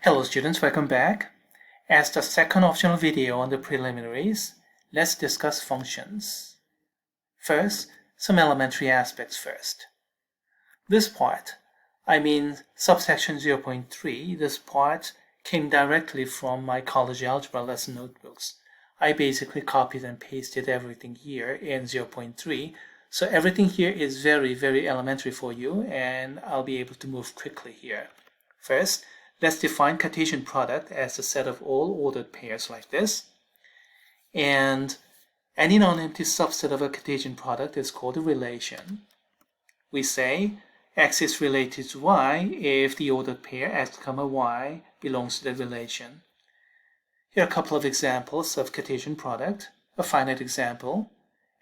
Hello students, welcome back. As the second optional video on the preliminaries, let's discuss functions. First, some elementary aspects first. This part, subsection 0.3, this part came directly from my college algebra lesson notebooks. I basically copied and pasted everything here in 0.3, so everything here is very elementary for you, and I'll be able to move quickly here. First, let's define Cartesian product as the set of all ordered pairs like this. And any non-empty subset of a Cartesian product is called a relation. We say x is related to y if the ordered pair x, y belongs to the relation. Here are a couple of examples of Cartesian product, a finite example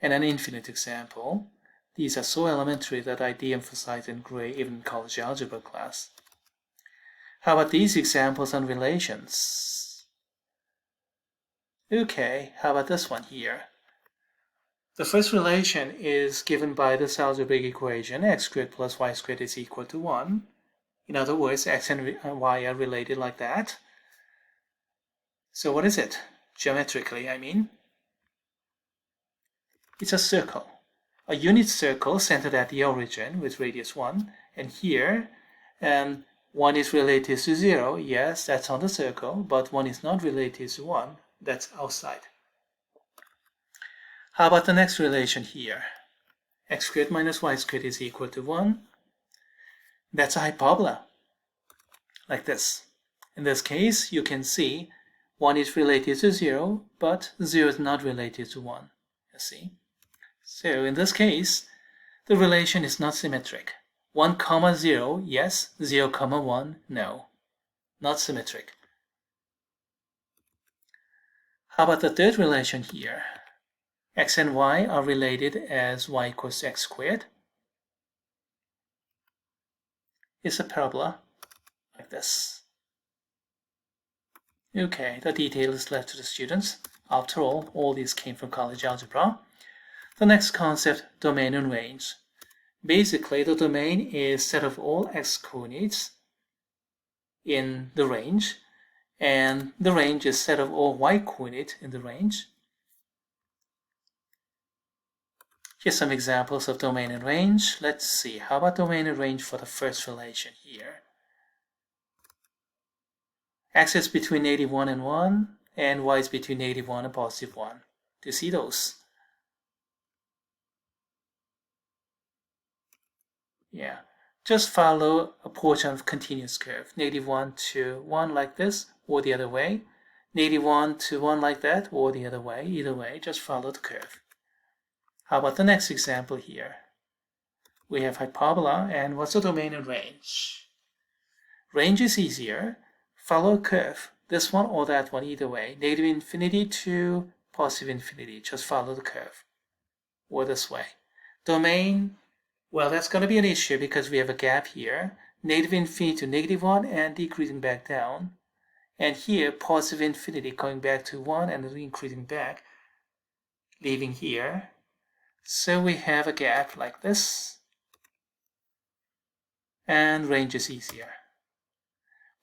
and an infinite example. These are so elementary that I de-emphasize in gray even in college algebra class. How about these examples on relations? Okay, how about this one here? The first relation is given by this algebraic equation, x squared plus y squared is equal to 1. In other words, x and y are related like that. So what is it? Geometrically, I mean. It's a circle. A unit circle centered at the origin with radius 1. And here, 1 is related to 0, yes, that's on the circle, but 1 is not related to 1, that's outside. How about the next relation here? X squared minus y squared is equal to 1. That's a hyperbola, like this. In this case, you can see 1 is related to 0, but 0 is not related to 1, you see. So in this case, the relation is not symmetric. 1, 0, yes. 0, 1, no. Not symmetric. How about the third relation here? X and y are related as y equals x squared. It's a parabola, like this. Okay, the detail is left to the students. After all these came from college algebra. The next concept, domain and range. Basically, the domain is set of all x coordinates in the range, and the range is set of all y coordinates in the range. Here's some examples of domain and range. Let's see, how about domain and range for the first relation here? X is between -1 and 1, and y is between -1 and +1. Do you see those? Yeah, just follow a portion of continuous curve, -1 to 1 like this, or the other way, -1 to 1 like that, or the other way. Either way, just follow the curve. How about the next example here? We have hyperbola, and what's the domain and range? Range is easier. Follow a curve, this one or that one, either way, -infinity to +infinity, just follow the curve, or this way. Domain, well, that's going to be an issue because we have a gap here, -infinity to -1 and decreasing back down. And here, +infinity going back to 1 and increasing back, leaving here. So we have a gap like this. And range is easier.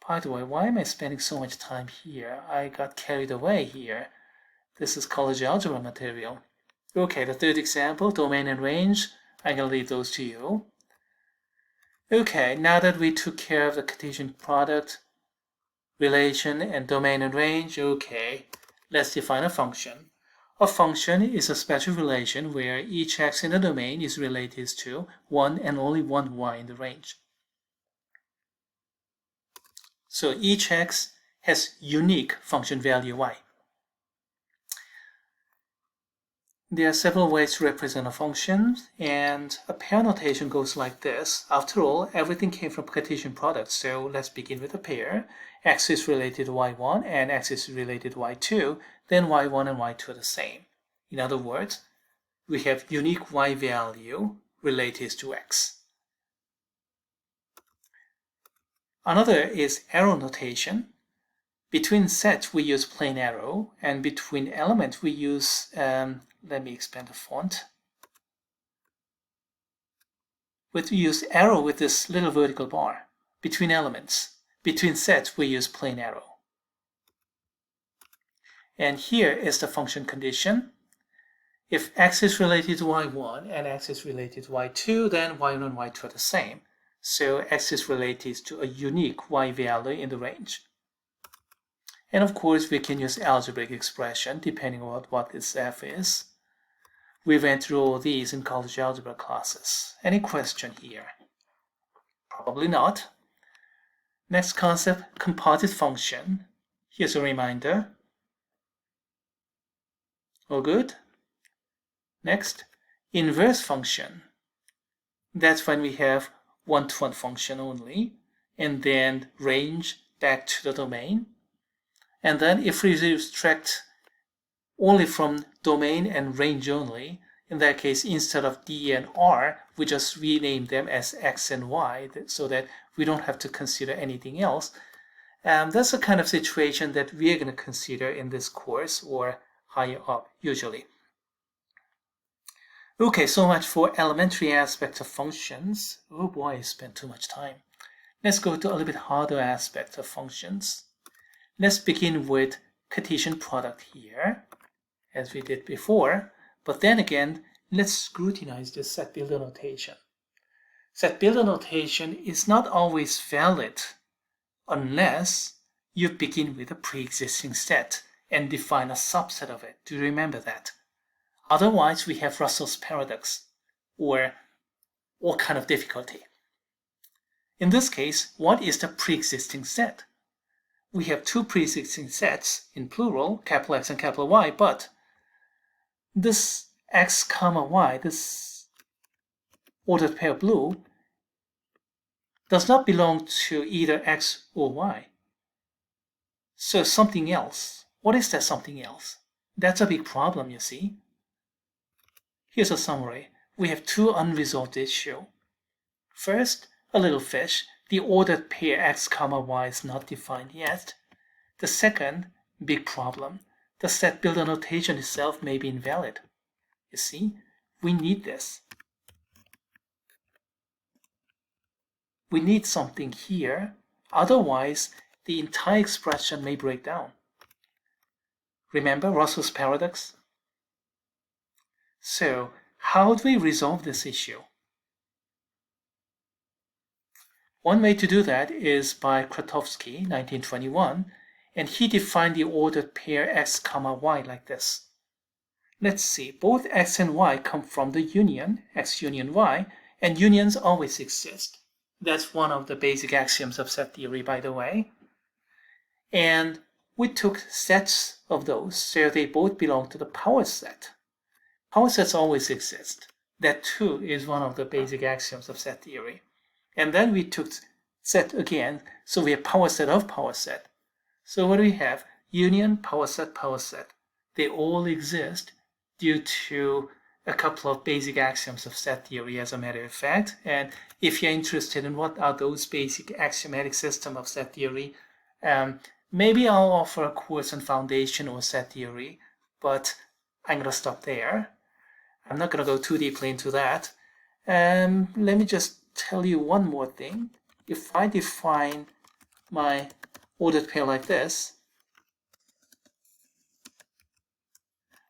By the way, why am I spending so much time here? I got carried away here. This is college algebra material. Okay, the third example, domain and range. I'm going to leave those to you. Okay, now that we took care of the Cartesian product, relation, and domain and range, okay, let's define a function. A function is a special relation where each x in the domain is related to 1 and only one y in the range. So each x has unique function value y. There are several ways to represent a function, and a pair notation goes like this. After all, everything came from Cartesian product, so let's begin with a pair. X is related to y1 and x is related to y2, then y1 and y2 are the same. In other words, we have unique y value related to x. Another is arrow notation. Between sets we use plain arrow, and between elements we use let me expand the font. We use arrow with this little vertical bar between elements. Between sets, we use plain arrow. And here is the function condition. If x is related to y1 and x is related to y2, then y1 and y2 are the same. So x is related to a unique y value in the range. And of course, we can use algebraic expression depending on what this f is. We went through all these in college algebra classes. Any question here? Probably not. Next concept, composite function. Here's a reminder. All good? Next, inverse function. That's when we have one-to-one function only, and then range back to the domain. And then if we restrict only from domain and range only, in that case, instead of D and R, we just rename them as X and Y so that we don't have to consider anything else. That's the kind of situation that we are going to consider in this course or higher up usually. Okay, so much for elementary aspects of functions. Oh boy, I spent too much time. Let's go to a little bit harder aspects of functions. Let's begin with Cartesian product here, as we did before. But then again, let's scrutinize this set builder notation. Set builder notation is not always valid unless you begin with a pre-existing set and define a subset of it. Do you remember that? Otherwise, we have Russell's paradox or all kind of difficulty. In this case, what is the pre-existing set? We have two pre-existing sets in plural, capital X and capital Y, but this X comma Y, this ordered pair blue, does not belong to either X or Y. So something else. What is that something else? That's a big problem, you see. Here's a summary. We have two unresolved issues. First, a little fish. The ordered pair X comma Y is not defined yet. The second, big problem. The set builder notation itself may be invalid. You see, we need this. We need something here. Otherwise, the entire expression may break down. Remember Russell's paradox? So, how do we resolve this issue? One way to do that is by Krotowski, 1921, and he defined the ordered pair X comma Y like this. Let's see, both X and Y come from the union, X union Y, and unions always exist. That's one of the basic axioms of set theory, by the way. And we took sets of those, so they both belong to the power set. Power sets always exist. That too is one of the basic axioms of set theory. And then we took set again, so we have power set of power set. So what do we have? Union, power set, power set. They all exist due to a couple of basic axioms of set theory, as a matter of fact. And if you're interested in what are those basic axiomatic system of set theory, maybe I'll offer a course on foundation or set theory, but I'm going to stop there. I'm not going to go too deeply into that. Let me just tell you one more thing. If I define my ordered pair like this,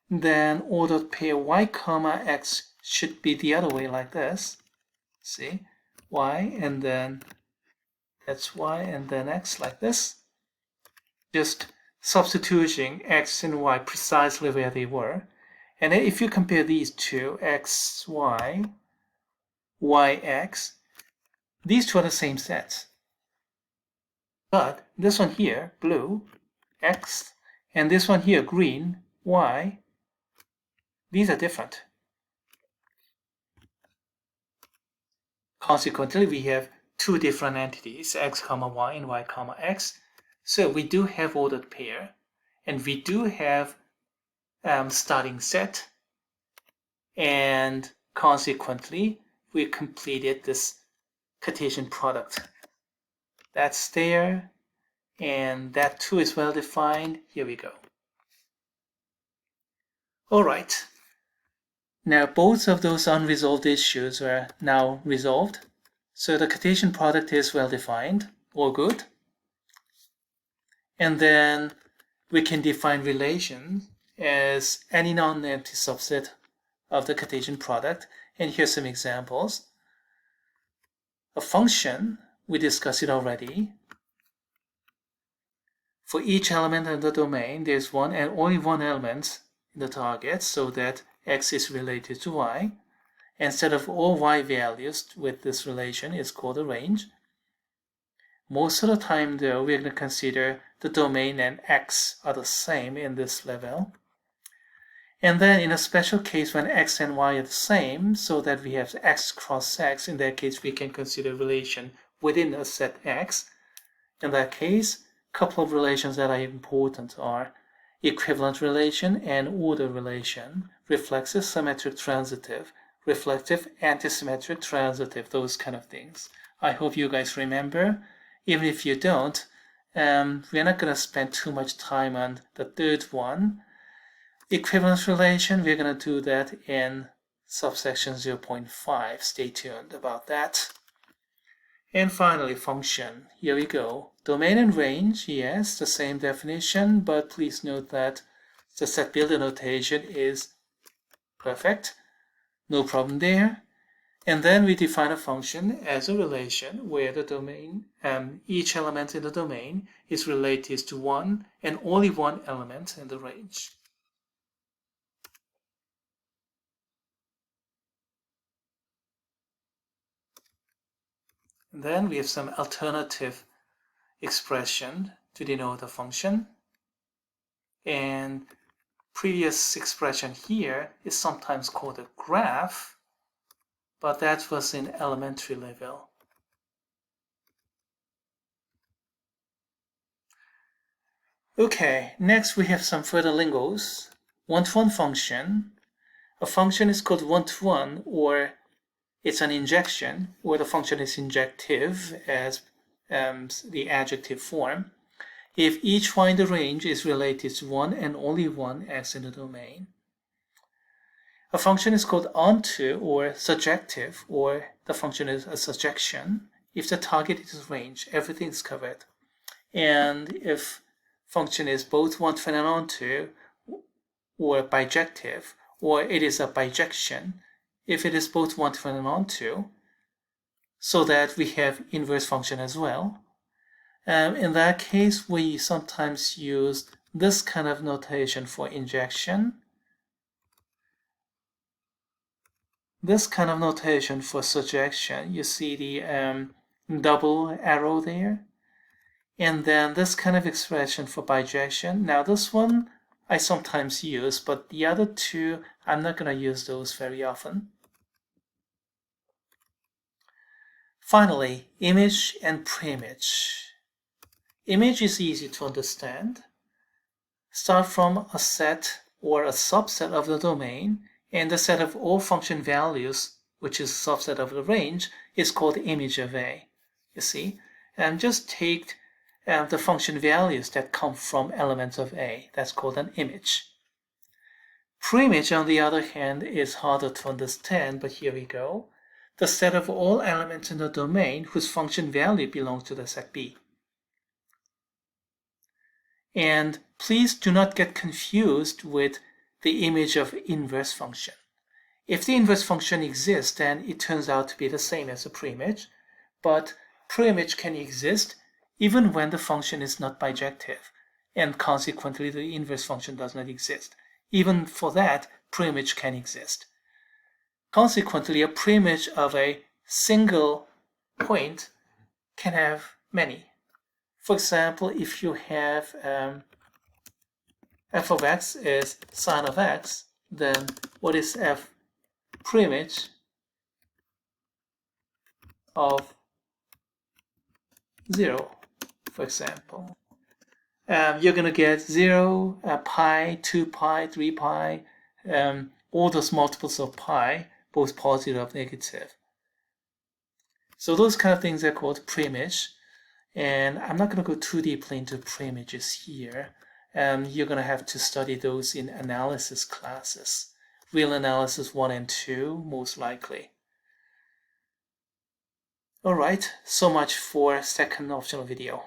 then ordered pair Y comma X should be the other way like this. See? Y and then that's Y and then X like this. Just substituting X and Y precisely where they were. And if you compare these two, X, Y, Y, X, these two are the same sets. But this one here, blue, X, and this one here, green, Y, these are different. Consequently, we have two different entities, X comma Y and Y comma X. So we do have ordered pair, and we do have starting set, and consequently, we completed this Cartesian product. That's there, and that too is well defined. Here we go. All right. Now both of those unresolved issues are now resolved. So the Cartesian product is well defined, all good. And then we can define relation as any non-empty subset of the Cartesian product. And here's some examples. A function, we discussed it already. For each element in the domain, there's one and only one element in the target, so that x is related to y. Instead of all y values with this relation is called a range. Most of the time, though, we're going to consider the domain and x are the same in this level. And then in a special case when x and y are the same, so that we have x cross x, in that case we can consider relation within a set x. In that case, a couple of relations that are important are equivalent relation and order relation, reflexive, symmetric, transitive, reflective, antisymmetric, transitive, those kind of things. I hope you guys remember. Even if you don't, we're not going to spend too much time on the third one. Equivalence relation, we're going to do that in subsection 0.5. Stay tuned about that. And finally, function. Here we go. Domain and range, yes, the same definition, but please note that the set builder notation is perfect. No problem there. And then we define a function as a relation where the domain, each element in the domain is related to one and only one element in the range. And then we have some alternative expression to denote a function. And previous expression here is sometimes called a graph, but that was in elementary level. Okay, next we have some further lingos. One-to-one function. A function is called one-to-one, or it's an injection, or the function is injective as the adjective form, if each y in the range is related to one and only one x in the domain. A function is called onto or surjective, or the function is a surjection. If the target is range, everything is covered. And if function is both one-to-one and onto, or bijective, or it is a bijection, if it is both one-to-one and onto, so that we have inverse function as well. In that case, we sometimes use this kind of notation for injection, this kind of notation for surjection. You see the double arrow there, and then this kind of expression for bijection. Now this one I sometimes use, but the other two I'm not going to use those very often. Finally, image and preimage. Image is easy to understand. Start from a set or a subset of the domain, and the set of all function values, which is a subset of the range, is called the image of A. You see? And just take the function values that come from elements of A. That's called an image. Preimage, on the other hand, is harder to understand, but here we go. The set of all elements in the domain whose function value belongs to the set B. And please do not get confused with the image of inverse function. If the inverse function exists, then it turns out to be the same as a preimage, but preimage can exist even when the function is not bijective, and consequently the inverse function does not exist. Even for that, preimage can exist. Consequently, a preimage of a single point can have many. For example, if you have f of x is sine of x, then what is f preimage of 0, for example? You're going to get 0, pi, 2 pi, 3 pi, all those multiples of pi, both positive or negative. So those kind of things are called preimage. And I'm not going to go too deeply into preimages here. You're going to have to study those in analysis classes. Real analysis 1 and 2, most likely. Alright, so much for second optional video.